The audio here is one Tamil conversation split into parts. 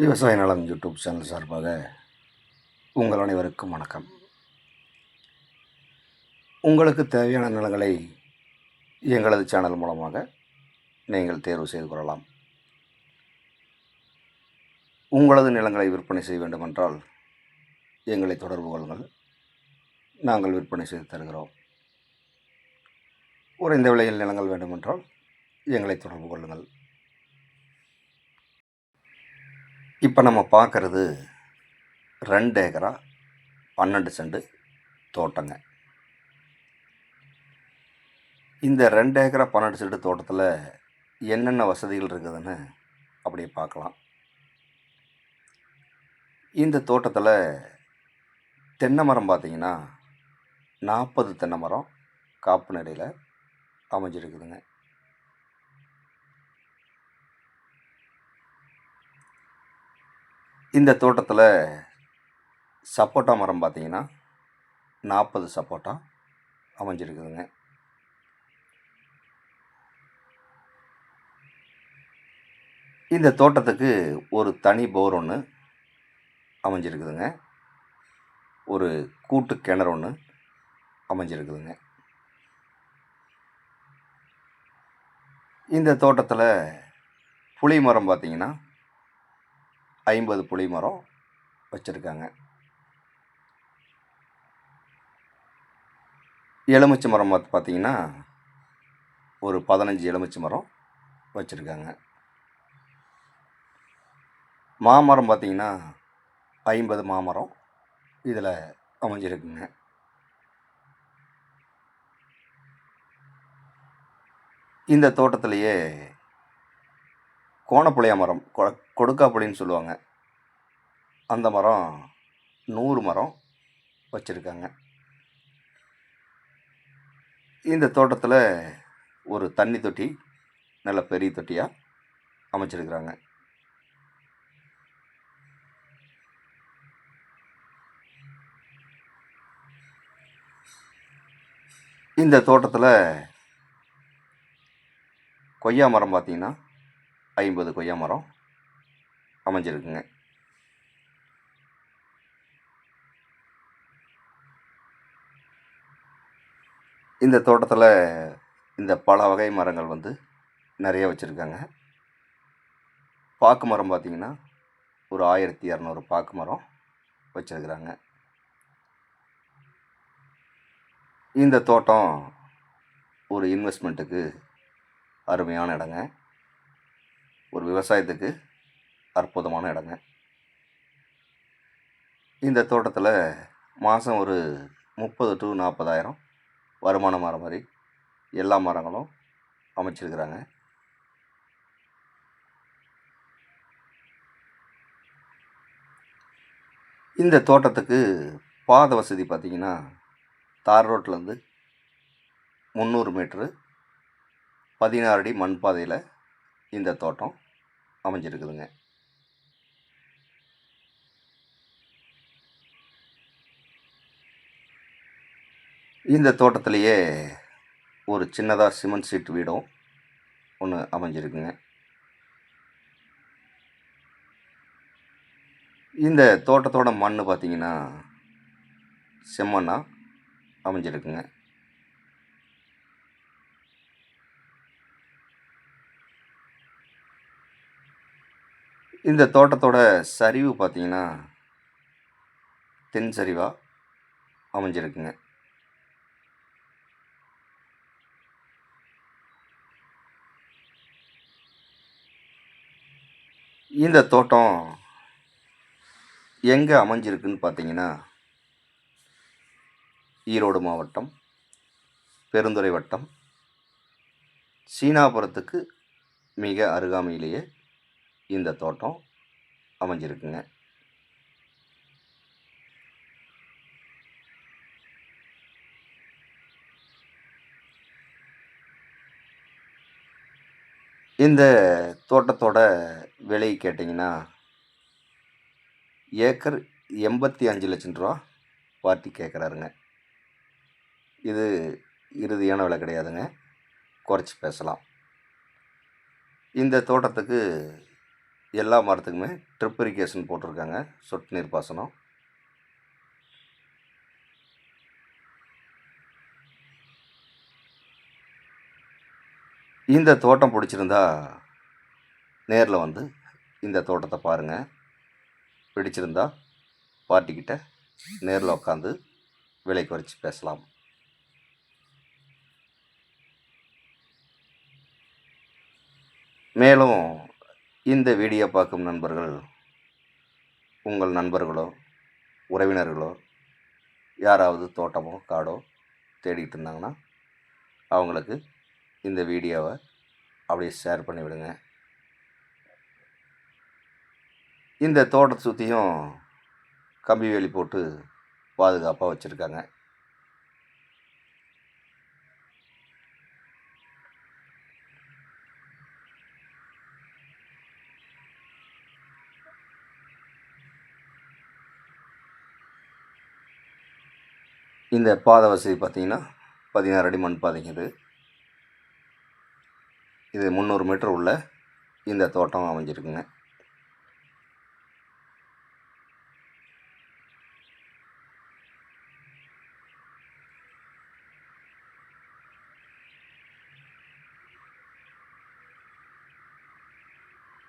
விவசாய நலம் யூடியூப் சேனல் சார்பாக உங்கள் அனைவருக்கும் வணக்கம். உங்களுக்கு தேவையான நிலங்களை எங்களது சேனல் மூலமாக நீங்கள் தேர்வு செய்து கொள்ளலாம். உங்களது நிலங்களை விற்பனை செய்ய வேண்டுமென்றால் எங்களை தொடர்பு கொள்ளுங்கள். நாங்கள் விற்பனை செய்து தருகிறோம். குறைந்த விலையில் நிலங்கள் வேண்டுமென்றால் எங்களை தொடர்பு கொள்ளுங்கள். இப்போ நம்ம பார்க்குறது 2 ஏக்கரா 12 சென்ட் தோட்டங்க. இந்த 2 ஏக்கரா 12 சென்ட் தோட்டத்தில் என்னென்ன வசதிகள் இருக்குதுன்னு அப்படியே பார்க்கலாம். இந்த தோட்டத்தில் தென்னை மரம் பார்த்திங்கன்னா 40 தென்னை மரம் காப்பு நிலையில் அமைஞ்சிருக்குதுங்க. இந்த தோட்டத்தில் சப்போட்டா மரம் பார்த்திங்கன்னா 40 சப்போட்டா அமைஞ்சிருக்குதுங்க. இந்த தோட்டத்துக்கு ஒரு தனி போர் ஒன்று அமைஞ்சிருக்குதுங்க. ஒரு கூட்டு கிணறு ஒன்று அமைஞ்சிருக்குதுங்க. இந்த தோட்டத்தில் புளி மரம் பார்த்திங்கன்னா 50 புளி மரம் வச்சுருக்காங்க. எலுமிச்சை மரம் பார்த்திங்கன்னா ஒரு 15 எலுமிச்சை மரம் வச்சுருக்காங்க. மாமரம் பார்த்திங்கன்னா 50 மாமரம் இதில் அமைஞ்சிருக்குங்க. இந்த தோட்டத்திலேயே கோணப்புளியா மரம், கொடுக்காப்புளின்னு சொல்லுவாங்க, அந்த மரம் 100 மரம் வச்சுருக்காங்க. இந்த தோட்டத்தில் ஒரு தண்ணி தொட்டி நல்ல பெரிய தொட்டியாக அமைச்சிருக்கிறாங்க. இந்த தோட்டத்தில் கொய்யா மரம் பார்த்திங்கன்னா 50 கொய்யா மரம் அமைஞ்சிருக்குங்க. இந்த தோட்டத்தில் இந்த பல வகை மரங்கள் நிறைய வச்சுருக்காங்க. பாக்கு மரம் பார்த்திங்கன்னா ஒரு 1200 பாக்கு மரம் வச்சுருக்குறாங்க. இந்த தோட்டம் ஒரு இன்வெஸ்ட்மெண்ட்டுக்கு அருமையான இடங்க. ஒரு விவசாயத்துக்கு அற்புதமான இடங்க. இந்த தோட்டத்தில் மாதம் ஒரு 30 to 40,000 வருமானம் வர மாதிரி எல்லா மரங்களும் அமைச்சிருக்கிறாங்க. இந்த தோட்டத்துக்கு பாதை வசதி பார்த்திங்கன்னா தார் ரோட்லேருந்து 300 மீட்ரு 16 அடி மண் பாதையில் இந்த தோட்டம் அமைஞ்சிருக்குதுங்க. இந்த தோட்டத்திலேயே ஒரு சின்னதாக சிமெண்ட் சீட் வீடும் ஒன்று அமைஞ்சிருக்குங்க. இந்த தோட்டத்தோட மண் பார்த்திங்கன்னா செம்மண்ணாக அமைஞ்சிருக்குங்க. இந்த தோட்டத்தோட சரிவு பார்த்திங்கன்னா தென் சரிவாக அமைஞ்சிருக்குங்க. இந்த தோட்டம் எங்கே அமைஞ்சிருக்குன்னு பார்த்திங்கன்னா ஈரோடு மாவட்டம் பெருந்துறை வட்டம் சீனாபுரத்துக்கு மிக அருகாமையிலேயே இந்த தோட்டம் அமைஞ்சிருக்குங்க. இந்த தோட்டத்தோட விலை கேட்டிங்கன்னா ஏக்கர் 85 லட்சம் ரூபா பார்ட்டி கேட்குறாருங்க. இது இறுதியான விலை கிடையாதுங்க, குறைச்சி பேசலாம். இந்த தோட்டத்துக்கு எல்லா மரத்துக்குமே ட்ரிப் இரிகேஷன் போட்டிருக்காங்க, சொட்டு நீர் பாசனம். இந்த தோட்டம் பிடிச்சிருந்தா நேரில் வந்து இந்த தோட்டத்தை பாருங்கள். பிடிச்சிருந்தா பார்ட்டிக்கிட்ட நேரில் உட்காந்து விலை குறைச்சி பேசலாம். மேலும் இந்த வீடியோ பார்க்கும் நண்பர்கள் உங்கள் நண்பர்களோ உறவினர்களோ யாராவது தோட்டமோ காடோ தேடிட்டு இருந்தாங்கன்னா அவங்களுக்கு இந்த வீடியோவை அப்படியே ஷேர் பண்ணிவிடுங்க. இந்த தோட்டத்தை சுற்றியும் கம்பி வேலி போட்டு பாதுகாப்பாக வச்சுருக்காங்க. இந்த பாதை வசதி பார்த்திங்கன்னா 16 அடி மண் பாதைங்க. இது 300 மீட்டர் உள்ள இந்த தோட்டம் அமைஞ்சிருக்குங்க.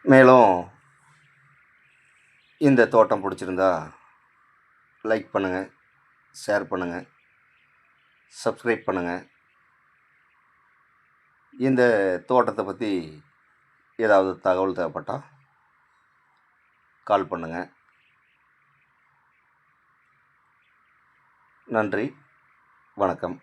மேலும் இந்த தோட்டம் பிடிச்சிருந்தா லைக் பண்ணுங்கள், ஷேர் பண்ணுங்கள், சப்ஸ்கிரைப் பண்ணுங்கள். இந்த தோட்டத்தை பற்றி ஏதாவது தகவல் தேவைப்பட்டால் கால் பண்ணுங்கள். நன்றி, வணக்கம்.